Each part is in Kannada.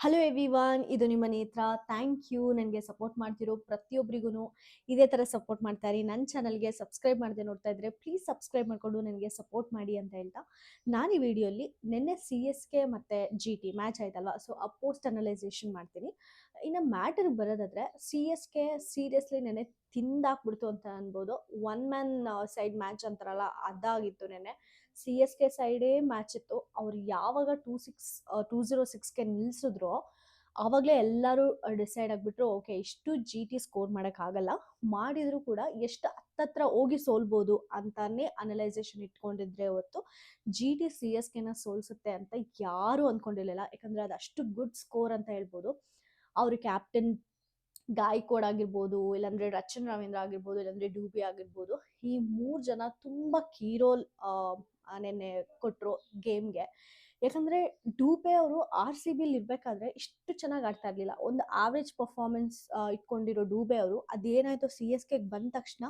ಹಲೋ ಎವ್ರಿವಾನ್, ಇದು ನಿಮ್ಮ ನೇತ್ರ. ಥ್ಯಾಂಕ್ ಯು ನನಗೆ ಸಪೋರ್ಟ್ ಮಾಡ್ತಿರೋ ಪ್ರತಿಯೊಬ್ಬರಿಗೂ ಇದೇ ಥರ ಸಪೋರ್ಟ್ ಮಾಡ್ತಾ ಇರಿ. ನನ್ನ ಚಾನಲ್ಗೆ ಸಬ್ಸ್ಕ್ರೈಬ್ ಮಾಡದೆ ನೋಡ್ತಾ ಇದ್ರೆ ಪ್ಲೀಸ್ ಸಬ್ಸ್ಕ್ರೈಬ್ ಮಾಡಿಕೊಂಡು ನನಗೆ ಸಪೋರ್ಟ್ ಮಾಡಿ ಅಂತ ಹೇಳ್ತಾ, ನಾನು ಈ ವಿಡಿಯೋಲಿ ನಿನ್ನೆ CSK ಮತ್ತು GT ಮ್ಯಾಚ್ ಆಯ್ತಲ್ವಾ, ಸೊ ಆ ಪೋಸ್ಟ್ ಅನಲೈಸೇಷನ್ ಮಾಡ್ತೀನಿ. ಇನ್ನು ಮ್ಯಾಟರ್ಗೆ ಬರೋದಾದ್ರೆ, CSK ಸೀರಿಯಸ್ಲಿ ನೆನ್ನೆ ತಿಂದಾಕ್ಬಿಡ್ತು ಅಂತ ಅನ್ಬೋದು. ಒನ್ ಮ್ಯಾನ್ ಸೈಡ್ ಮ್ಯಾಚ್ ಅಂತಾರಲ್ಲ, ಅದಾಗಿತ್ತು ನೆನ್ನೆ. CSK ಸೈಡೇ ಮ್ಯಾಚ್ ಇತ್ತು. ಅವ್ರು ಯಾವಾಗ 206ಗೆ ನಿಲ್ಸಿದ್ರೋ ಆವಾಗಲೇ ಎಲ್ಲರೂ ಡಿಸೈಡ್ ಆಗಿಬಿಟ್ರು, ಓಕೆ ಇಷ್ಟು GT ಸ್ಕೋರ್ ಮಾಡೋಕ್ಕಾಗಲ್ಲ, ಮಾಡಿದರೂ ಕೂಡ ಎಷ್ಟು ಹತ್ತತ್ರ ಹೋಗಿ ಸೋಲ್ಬೋದು ಅಂತಾನೆ ಅನಲೈಸೇಷನ್ ಇಟ್ಕೊಂಡಿದ್ರೆ ಹೊತ್ತು GT CSKನ ಸೋಲ್ಸುತ್ತೆ ಅಂತ ಯಾರೂ ಅಂದ್ಕೊಂಡಿರಲಿಲ್ಲ. ಯಾಕಂದರೆ ಅದು ಅಷ್ಟು ಗುಡ್ ಸ್ಕೋರ್ ಅಂತ ಹೇಳ್ಬೋದು. ಅವ್ರ ಕ್ಯಾಪ್ಟನ್ ಗಾಯಕ್ವಾಡ್ ಆಗಿರ್ಬೋದು, ಇಲ್ಲಾಂದರೆ ರಚನ್ ರವೀಂದ್ರ ಆಗಿರ್ಬೋದು, ಇಲ್ಲಾಂದರೆ ಡೂಬಿ ಆಗಿರ್ಬೋದು, ಈ 3 ಜನ ತುಂಬ ಕೀ ರೋಲ್ ನೆನ್ನೆ ಕೊಟ್ಟರು ಗೇಮ್ಗೆ. ಯಾಕಂದರೆ ಡೂಬೆ ಅವರು RCBಲಿ ಇರಬೇಕಾದ್ರೆ ಇಷ್ಟು ಚೆನ್ನಾಗಿ ಆಡ್ತಾ ಇರಲಿಲ್ಲ. ಒಂದು ಆವ್ರೇಜ್ ಪರ್ಫಾರ್ಮೆನ್ಸ್ ಇಟ್ಕೊಂಡಿರೋ ಡೂಬೆ ಅವರು ಅದೇನಾಯಿತು, CSKಗೆ ಬಂದ ತಕ್ಷಣ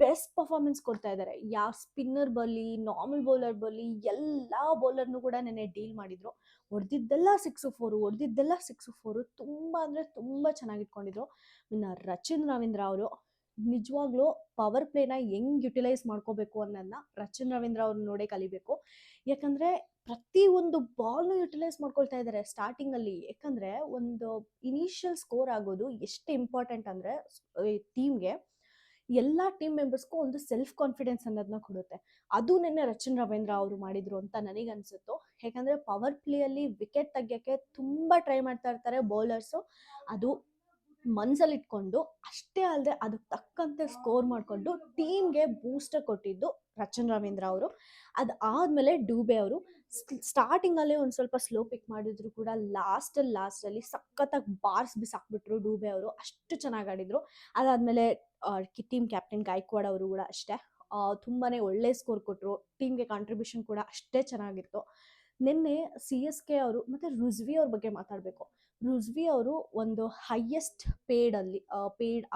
ಬೆಸ್ಟ್ ಪರ್ಫಾರ್ಮೆನ್ಸ್ ಕೊಡ್ತಾ ಇದ್ದಾರೆ. ಯಾವ ಸ್ಪಿನ್ನರ್ ಬರಲಿ, ನಾರ್ಮಲ್ ಬೌಲರ್ ಬರಲಿ, ಎಲ್ಲ ಬೌಲರ್ನು ಕೂಡ ನೆನ್ನೆ ಡೀಲ್ ಮಾಡಿದ್ರು. ಹೊಡೆದಿದ್ದೆಲ್ಲ 6-4, ಹೊಡೆದಿದ್ದೆಲ್ಲ 6-4, ತುಂಬ ಅಂದರೆ ತುಂಬ ಚೆನ್ನಾಗಿ ಇಟ್ಕೊಂಡಿದ್ರು. ಇನ್ನು ರಚಿನ್ ರವೀಂದ್ರ ಅವರು ನಿಜವಾಗ್ಲೂ ಪವರ್ ಪ್ಲೇನ ಹೆಂಗ್ ಯುಟಿಲೈಸ್ ಮಾಡ್ಕೋಬೇಕು ಅನ್ನೋದನ್ನ ರಚಿನ್ ರವೀಂದ್ರ ಅವ್ರು ನೋಡೇ ಕಲಿಬೇಕು. ಯಾಕಂದರೆ ಪ್ರತಿಯೊಂದು ಬಾಲ್ನು ಯುಟಿಲೈಸ್ ಮಾಡ್ಕೊಳ್ತಾ ಇದ್ದಾರೆ ಸ್ಟಾರ್ಟಿಂಗಲ್ಲಿ. ಯಾಕಂದರೆ ಒಂದು ಇನಿಷಿಯಲ್ ಸ್ಕೋರ್ ಆಗೋದು ಎಷ್ಟು ಇಂಪಾರ್ಟೆಂಟ್ ಅಂದರೆ ಟೀಮ್ಗೆ, ಎಲ್ಲ ಟೀಮ್ ಮೆಂಬರ್ಸ್ಗೂ ಒಂದು ಸೆಲ್ಫ್ ಕಾನ್ಫಿಡೆನ್ಸ್ ಅನ್ನೋದನ್ನ ಕೊಡುತ್ತೆ. ಅದು ನಿನ್ನೆ ರಚಿನ್ ರವೀಂದ್ರ ಅವರು ಮಾಡಿದ್ರು ಅಂತ ನನಗನ್ಸುತ್ತು. ಯಾಕಂದರೆ ಪವರ್ ಪ್ಲೇಯಲ್ಲಿ ವಿಕೆಟ್ ತೆಗಿಯೋಕ್ಕೆ ತುಂಬ ಟ್ರೈ ಮಾಡ್ತಾ ಇರ್ತಾರೆ ಬೌಲರ್ಸು. ಅದು ಮನಸ್ಸಲ್ಲಿ ಇಟ್ಕೊಂಡು, ಅಷ್ಟೇ ಅಲ್ಲದೆ ಅದಕ್ಕೆ ತಕ್ಕಂತೆ ಸ್ಕೋರ್ ಮಾಡಿಕೊಂಡು ಟೀಮ್ಗೆ ಬೂಸ್ಟರ್ ಕೊಟ್ಟಿದ್ದು ರಚಿನ್ ರವೀಂದ್ರ ಅವರು. ಅದಾದಮೇಲೆ ಡೂಬೆ ಅವರು ಸ್ಟಾರ್ಟಿಂಗಲ್ಲೇ ಒಂದು ಸ್ವಲ್ಪ ಸ್ಲೋ ಪಿಕ್ ಮಾಡಿದ್ರು ಕೂಡ ಲಾಸ್ಟಲ್ಲಿ ಸಖತ್ತಾಗಿ ಬಾರ್ಸ್ ಬಿಸಾಕ್ಬಿಟ್ರು ಡೂಬೆ ಅವರು. ಅಷ್ಟು ಚೆನ್ನಾಗಿ ಆಡಿದ್ರು. ಅದಾದಮೇಲೆ ಟೀಮ್ ಕ್ಯಾಪ್ಟನ್ ಗಾಯಕ್ವಾಡ್ ಅವರು ಕೂಡ ಅಷ್ಟೇ ತುಂಬಾ ಒಳ್ಳೆ ಸ್ಕೋರ್ ಕೊಟ್ಟರು. ಟೀಮ್ಗೆ ಕಾಂಟ್ರಿಬ್ಯೂಷನ್ ಕೂಡ ಅಷ್ಟೇ ಚೆನ್ನಾಗಿತ್ತು. ನಿನ್ನೆ CSK ಅವರು ಮತ್ತು ರುಜ್ವಿ ಅವ್ರ ಬಗ್ಗೆ ಮಾತಾಡಬೇಕು. ರುಜ್ವಿ ಅವರು ಒಂದು ಹೈಯೆಸ್ಟ್ ಪೇಡ್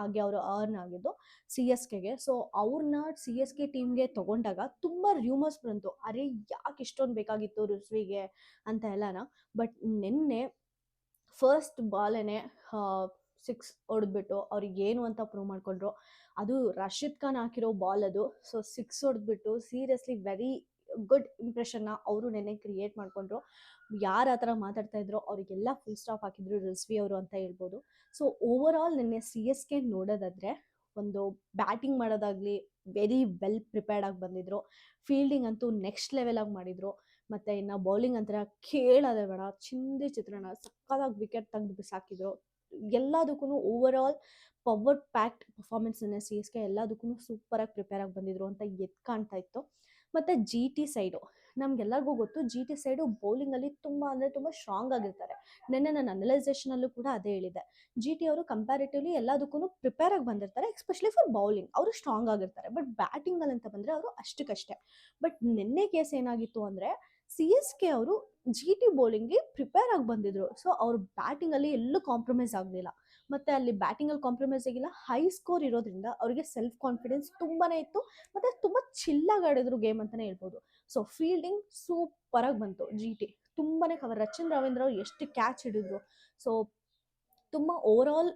ಆಗಿ ಅವರು ಅರ್ನ್ ಆಗಿದ್ದು CSKಗೆ. ಸೊ ಅವ್ರನ್ನ CSK ಟೀಮ್ಗೆ ತೊಗೊಂಡಾಗ ತುಂಬ ರ್ಯೂಮರ್ಸ್ ಬಂತು, ಅರೆ ಯಾಕೆ ಇಷ್ಟೊಂದು ಬೇಕಾಗಿತ್ತು ರುಜ್ವಿಗೆ ಅಂತ ಎಲ್ಲನ. ಬಟ್ ನಿನ್ನೆ ಫಸ್ಟ್ ಬಾಲೇನೆ 6 ಹೊಡೆದ್ಬಿಟ್ಟು ಅವ್ರಿಗೆ ಏನು ಅಂತ ಪ್ರೂವ್ ಮಾಡಿಕೊಂಡ್ರು. ಅದು ರಶೀದ್ ಖಾನ್ ಹಾಕಿರೋ ಬಾಲ್ ಅದು. ಸೊ 6 ಹೊಡೆದ್ಬಿಟ್ಟು ಸೀರಿಯಸ್ಲಿ ವೆರಿ ಗುಡ್ ಇಂಪ್ರೆಷನ್ನ ಅವರು ನೆನ್ನೆ ಕ್ರಿಯೇಟ್ ಮಾಡಿಕೊಂಡ್ರು. ಯಾರು ಆ ಥರ ಮಾತಾಡ್ತಾ ಇದ್ರು ಅವರಿಗೆಲ್ಲ ಫುಲ್ ಸ್ಟಾಪ್ ಹಾಕಿದ್ರು ರಿಜ್ವಿ ಅವರು ಅಂತ ಹೇಳ್ಬೋದು. ಸೊ ಓವರ್ ಆಲ್ ನಿನ್ನೆ CSK ನೋಡೋದಾದರೆ, ಒಂದು ಬ್ಯಾಟಿಂಗ್ ಮಾಡೋದಾಗಲಿ ವೆರಿ ವೆಲ್ ಪ್ರಿಪೇರ್ಡ್ ಆಗಿ ಬಂದಿದ್ರು. ಫೀಲ್ಡಿಂಗ್ ಅಂತೂ ನೆಕ್ಸ್ಟ್ ಲೆವೆಲ್ ಆಗಿ ಮಾಡಿದ್ರು. ಮತ್ತು ಇನ್ನು ಬೌಲಿಂಗ್ ಅಂತರ ಕೇಳೋದೇ ಬೇಡ, ಚಿಂದಿ ಚಿತ್ರಾನ್ನ, ಸಕ್ಕತ್ತಾಗಿ ವಿಕೆಟ್ ತೆಗೆದು ಬಿಸಾಕಿದ್ರು. ಎಲ್ಲದಕ್ಕೂ ಓವರ್ ಆಲ್ ಪವರ್ ಪ್ಯಾಕ್ಡ್ ಪರ್ಫಾರ್ಮೆನ್ಸನ್ನು CSK ಎಲ್ಲದಕ್ಕೂ ಸೂಪರಾಗಿ ಪ್ರಿಪೇರ್ ಆಗಿ ಬಂದಿದ್ರು ಅಂತ ಕಾಣ್ತಾ ಇತ್ತು. ಮತ್ತು GT ಸೈಡು ನಮಗೆಲ್ಲರಿಗೂ ಗೊತ್ತು, GT ಸೈಡು ಬೌಲಿಂಗಲ್ಲಿ ತುಂಬ ಅಂದರೆ ತುಂಬ ಸ್ಟ್ರಾಂಗ್ ಆಗಿರ್ತಾರೆ. ನೆನ್ನೆ ನಾನು ಅನಲೈಸೇಷನಲ್ಲೂ ಕೂಡ ಅದೇ ಹೇಳಿದ್ದೆ. GT ಅವರು ಕಂಪ್ಯಾರಿಟಿವ್ಲಿ ಎಲ್ಲದಕ್ಕೂ ಪ್ರಿಪೇರ್ ಆಗಿ ಬಂದಿರ್ತಾರೆ, ಎಸ್ಪೆಷಲಿ ಫಾರ್ ಬೌಲಿಂಗ್ ಅವರು ಸ್ಟ್ರಾಂಗ್ ಆಗಿರ್ತಾರೆ. ಬಟ್ ಬ್ಯಾಟಿಂಗಲ್ಲಿ ಅಂತ ಬಂದರೆ ಅವರು ಅಷ್ಟಕ್ಕಷ್ಟೇ. ಬಟ್ ನಿನ್ನೆ ಕೇಸ್ ಏನಾಗಿತ್ತು ಅಂದರೆ, CSK ಅವರು GT ಬೌಲಿಂಗ್ಗೆ ಪ್ರಿಪೇರ್ ಆಗಿ ಬಂದಿದ್ರು. ಸೊ ಅವ್ರು ಬ್ಯಾಟಿಂಗಲ್ಲಿ ಎಲ್ಲೂ ಕಾಂಪ್ರಮೈಸ್ ಆಗಲಿಲ್ಲ. ಮತ್ತು ಅಲ್ಲಿ ಬ್ಯಾಟಿಂಗಲ್ಲಿ ಕಾಂಪ್ರಮೈಸ್ ಆಗಿಲ್ಲ. ಹೈ ಸ್ಕೋರ್ ಇರೋದ್ರಿಂದ ಅವರಿಗೆ ಸೆಲ್ಫ್ ಕಾನ್ಫಿಡೆನ್ಸ್ ತುಂಬಾ ಇತ್ತು. ಮತ್ತು ತುಂಬ ಚಿಲ್ಲಾಗಿ ಆಡಿದ್ರು ಗೇಮ್ ಅಂತಲೇ ಹೇಳ್ಬೋದು. ಸೊ ಫೀಲ್ಡಿಂಗ್ ಸೂಪರಾಗಿ ಬಂತು GT. ತುಂಬಾ ಕವರ್, ರಚಿನ್ ರವೀಂದ್ರ ಅವ್ರು ಎಷ್ಟು ಕ್ಯಾಚ್ ಹಿಡಿದ್ರು. ಸೊ ತುಂಬ ಓವರ್ ಆಲ್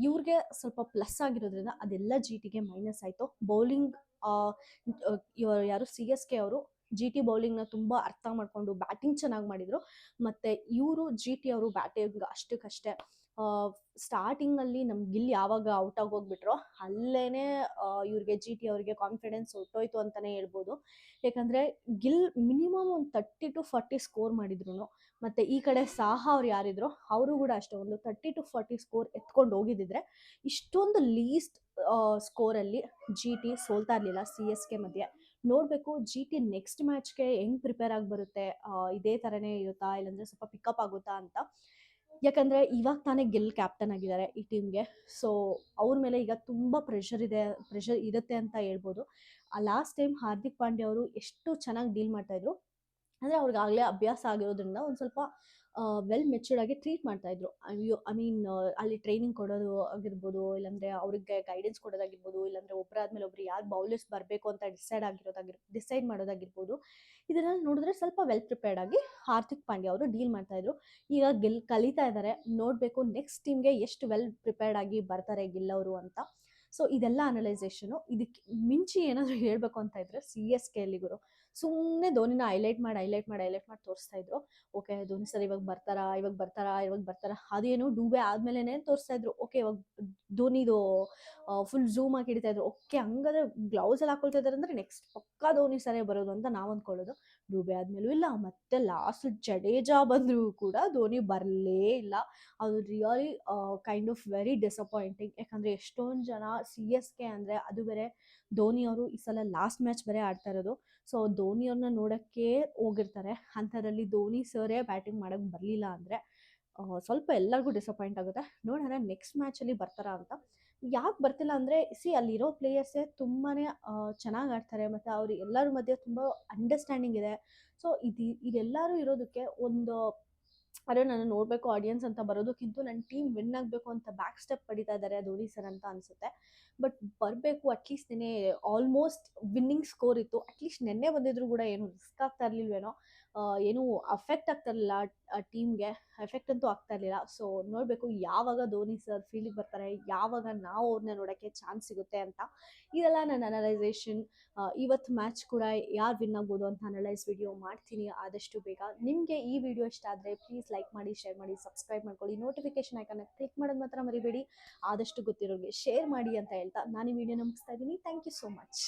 ಇವ್ರಿಗೆ ಸ್ವಲ್ಪ ಪ್ಲಸ್ ಆಗಿರೋದ್ರಿಂದ ಅದೆಲ್ಲ GTಗೆ ಮೈನಸ್ ಆಯಿತು. ಬೌಲಿಂಗ್ ಇವರು ಯಾರು CSK ಅವರು GT ಬೌಲಿಂಗ್ನ ತುಂಬ ಅರ್ಥ ಮಾಡಿಕೊಂಡು ಬ್ಯಾಟಿಂಗ್ ಚೆನ್ನಾಗಿ ಮಾಡಿದರು. ಮತ್ತು ಇವರು GT ಅವರು ಬ್ಯಾಟಿಂಗ್ ಅಷ್ಟಕ್ಕಷ್ಟೇ. ಸ್ಟಾರ್ಟಿಂಗಲ್ಲಿ ನಮ್ಮ ಗಿಲ್ ಯಾವಾಗ ಔಟ್ ಆಗೋಗ್ಬಿಟ್ರೋ ಅಲ್ಲೇ ಇವ್ರಿಗೆ GT ಅವರಿಗೆ ಕಾನ್ಫಿಡೆನ್ಸ್ ಹೊಟ್ಟೋಯ್ತು ಅಂತಲೇ ಹೇಳ್ಬೋದು. ಯಾಕಂದರೆ ಗಿಲ್ ಮಿನಿಮಮ್ ಒಂದು 30-40 ಸ್ಕೋರ್ ಮಾಡಿದ್ರು. ಮತ್ತು ಈ ಕಡೆ ಸಾಹಾ ಅವ್ರು ಯಾರಿದ್ರು ಅವರು ಕೂಡ ಅಷ್ಟೇ ಒಂದು 30-40 ಸ್ಕೋರ್ ಎತ್ಕೊಂಡು ಹೋಗಿದ್ದಿದ್ರೆ ಇಷ್ಟೊಂದು ಲೀಸ್ಟ್ ಸ್ಕೋರಲ್ಲಿ GT ಸೋಲ್ತಾ ಇರಲಿಲ್ಲ CSK ಮಧ್ಯೆ. ನೋಡಬೇಕು GT ನೆಕ್ಸ್ಟ್ ಮ್ಯಾಚ್ಗೆ ಹೆಂಗೆ ಪ್ರಿಪೇರ್ ಆಗಿ ಬರುತ್ತೆ, ಇದೇ ಥರನೇ ಇರುತ್ತಾ ಇಲ್ಲಾಂದರೆ ಸ್ವಲ್ಪ ಪಿಕಪ್ ಆಗುತ್ತಾ ಅಂತ. ಯಾಕಂದರೆ ಇವಾಗ ತಾನೇ ಗಿಲ್ ಕ್ಯಾಪ್ಟನ್ ಆಗಿದ್ದಾರೆ ಈ ಟೀಮ್ಗೆ. ಸೊ ಅವ್ರ ಮೇಲೆ ಈಗ ತುಂಬ ಪ್ರೆಷರ್ ಇರುತ್ತೆ ಅಂತ ಹೇಳ್ಬೋದು. ಲಾಸ್ಟ್ ಟೈಮ್ ಹಾರ್ದಿಕ್ ಪಾಂಡ್ಯ ಅವರು ಎಷ್ಟು ಚೆನ್ನಾಗಿ ಡೀಲ್ ಮಾಡ್ತಾಯಿದ್ರು ಅಂದರೆ, ಅವ್ರಿಗಾಗಲೇ ಅಭ್ಯಾಸ ಆಗಿರೋದ್ರಿಂದ ಒಂದು ಸ್ವಲ್ಪ ವೆಲ್ ಮೆಚ್ಯೂರ್ಡ್ ಆಗಿ ಟ್ರೀಟ್ ಮಾಡ್ತಾ ಇದ್ರು. ಐ ಮೀನ್ ಅಲ್ಲಿ ಟ್ರೈನಿಂಗ್ ಕೊಡೋದು ಆಗಿರ್ಬೋದು, ಇಲ್ಲಾಂದ್ರೆ ಅವ್ರಿಗೆ ಗೈಡೆನ್ಸ್ ಕೊಡೋದಾಗಿರ್ಬೋದು, ಇಲ್ಲಾಂದ್ರೆ ಒಬ್ಬರಾದ್ಮೇಲೆ ಒಬ್ರು ಯಾರು ಬೌಲರ್ಸ್ ಬರಬೇಕು ಅಂತ ಡಿಸೈಡ್ ಮಾಡೋದಾಗಿರ್ಬೋದು. ಇದನ್ನೆಲ್ಲ ನೋಡಿದ್ರೆ ಸ್ವಲ್ಪ ವೆಲ್ ಪ್ರಿಪೇರ್ಡ್ ಆಗಿ ಹಾರ್ದಿಕ್ ಪಾಂಡ್ಯ ಅವರು ಡೀಲ್ ಮಾಡ್ತಾ ಇದ್ರು. ಈಗ ಕಲಿತಾ ಇದ್ದಾರೆ, ನೋಡಬೇಕು ನೆಕ್ಸ್ಟ್ ಟೀಮ್ಗೆ ಎಷ್ಟು ವೆಲ್ ಪ್ರಿಪೇರ್ಡ್ ಆಗಿ ಬರ್ತಾರೆ ಗಿಲ್ ಅವರು ಅಂತ. ಸೊ ಇದೆಲ್ಲ ಅನಲೈಸೇಷನು. ಇದಕ್ಕೆ ಮಿಂಚಿ ಏನಾದರೂ ಹೇಳಬೇಕು ಅಂತ ಇದ್ರೆ CSK ಅಲ್ಲಿ ಗುರು ಸುಮ್ಮನೆ ಧೋನಿನ ಹೈಲೈಟ್ ಮಾಡಿ ತೋರಿಸ್ತಾ ಇದ್ರು. ಓಕೆ ಧೋನಿ ಸರ್ ಇವಾಗ ಬರ್ತಾರಾ ಅದೇನು ಡೂಬೆ ಆದ್ಮೇಲೆನೆ ತೋರಿಸ್ತಾ ಇದ್ರು. ಓಕೆ ಇವಾಗ ಧೋನಿದು ಫುಲ್ ಝೂಮ್ ಆಗಿ ಹಿಡಿತಾ ಇದ್ರು. ಓಕೆ ಹಂಗಾದ್ರೆ ಗ್ಲೌಸ್ ಎಲ್ಲ ಹಾಕೊಳ್ತಾ ಇದಾರೆ ಅಂದ್ರೆ ನೆಕ್ಸ್ಟ್ ಪಕ್ಕಾ ಧೋನಿ ಸರೇ ಬರೋದು ಅಂತ ನಾವು ಅಂದ್ಕೊಳ್ಳೋದು. ಡೂಬೆ ಆದ್ಮೇಲೂ ಇಲ್ಲ, ಮತ್ತೆ ಲಾಸ್ಟ್ ಜಡೇಜಾ ಬಂದ್ರು ಕೂಡ ಧೋನಿ ಬರಲೇ ಇಲ್ಲ. ಅದು really kind of very disappointing. ಯಾಕಂದ್ರೆ ಎಷ್ಟೊಂದು ಜನ CSK ಅಂದರೆ ಅದು ಬೇರೆ ಧೋನಿ ಅವರು ಈ ಸಲ ಲಾಸ್ಟ್ ಮ್ಯಾಚ್ ಬೇರೆ ಆಡ್ತಾ ಇರೋದು. ಸೊ ಧೋನಿ ಅವ್ರನ್ನ ನೋಡೋಕ್ಕೆ ಹೋಗಿರ್ತಾರೆ, ಅಂಥದ್ರಲ್ಲಿ ಧೋನಿ ಸರೇ ಬ್ಯಾಟಿಂಗ್ ಮಾಡೋಕ್ಕೆ ಬರಲಿಲ್ಲ ಅಂದರೆ ಸ್ವಲ್ಪ ಎಲ್ಲರಿಗೂ ಡಿಸಪಾಯಿಂಟ್ ಆಗುತ್ತೆ. ನೋಡೋಣ ನೆಕ್ಸ್ಟ್ ಮ್ಯಾಚಲ್ಲಿ ಬರ್ತಾರಾ ಅಂತ. ಯಾಕೆ ಬರ್ತಿಲ್ಲ ಅಂದರೆ ಅಲ್ಲಿರೋ ಪ್ಲೇಯರ್ಸೇ ತುಂಬಾ ಚೆನ್ನಾಗಿ ಆಡ್ತಾರೆ, ಮತ್ತು ಅವ್ರು ಎಲ್ಲರ ಮಧ್ಯೆ ತುಂಬ ಅಂಡರ್ಸ್ಟ್ಯಾಂಡಿಂಗ್ ಇದೆ. ಸೊ ಇದೆಲ್ಲರೂ ಇರೋದಕ್ಕೆ ಒಂದು ಅರೆ ನಾನು ನೋಡಬೇಕು ಆಡಿಯನ್ಸ್ ಅಂತ ಬರೋದಕ್ಕಿಂತ ನನ್ನ ಟೀಮ್ ವಿನ್ ಆಗಬೇಕು ಅಂತ ಬ್ಯಾಕ್ ಸ್ಟೆಪ್ ಪಡಿತಾ ಇದ್ದಾರೆ ಧೋನಿ ಸರ್ ಅಂತ ಅನಿಸುತ್ತೆ. ಬಟ್ ಬರಬೇಕು ಅಟ್ಲೀಸ್ಟ್ ನೆನ್ನೆ ಆಲ್ಮೋಸ್ಟ್ ವಿನ್ನಿಂಗ್ ಸ್ಕೋರ್ ಇತ್ತು. ಅಟ್ಲೀಸ್ಟ್ ನೆನ್ನೆ ಬಂದಿದ್ರು ಕೂಡ ಏನು ರಿಸ್ಕ್ ಆಗ್ತಾ ಇರಲಿಲ್ವೇನೋ, ಏನೂ ಅಫೆಕ್ಟ್ ಆಗ್ತಾ ಇರಲಿಲ್ಲ ಟೀಮ್ಗೆ, ಎಫೆಕ್ಟ್ ಅಂತೂ ಆಗ್ತಾ ಇರಲಿಲ್ಲ. ಸೊ ನೋಡಬೇಕು ಯಾವಾಗ ಧೋನಿ ಸರ್ ಫೀಲ್ಡಿಗೆ ಬರ್ತಾರೆ, ಯಾವಾಗ ನಾವು ಅವ್ರನ್ನ ನೋಡೋಕ್ಕೆ ಚಾನ್ಸ್ ಸಿಗುತ್ತೆ ಅಂತ. ಇದೆಲ್ಲ ನನ್ನ ಅನಲೈಸೇಷನ್. ಇವತ್ತು ಮ್ಯಾಚ್ ಕೂಡ ಯಾರು ವಿನ್ ಆಗ್ಬೋದು ಅಂತ ಅನಲೈಸ್ ವಿಡಿಯೋ ಮಾಡ್ತೀನಿ ಆದಷ್ಟು ಬೇಗ. ನಿಮಗೆ ಈ ವಿಡಿಯೋ ಇಷ್ಟ ಆದರೆ ಪ್ಲೀಸ್ ಲೈಕ್ ಮಾಡಿ, ಶೇರ್ ಮಾಡಿ, ಸಬ್ಸ್ಕ್ರೈಬ್ ಮಾಡ್ಕೊಳ್ಳಿ. ನೋಟಿಫಿಕೇಶನ್ ಐಕನ್ನ ಕ್ಲಿಕ್ ಮಾಡೋದು ಮಾತ್ರ ಮರಿಬೇಡಿ. ಆದಷ್ಟು ಗೊತ್ತಿರೋರಿಗೆ ಶೇರ್ ಮಾಡಿ ಅಂತ ಹೇಳ್ತಾ ನಾನು ಈ ವಿಡಿಯೋನ ಮುಗಿಸ್ತಾ ಇದ್ದೀನಿ. Thank you so much.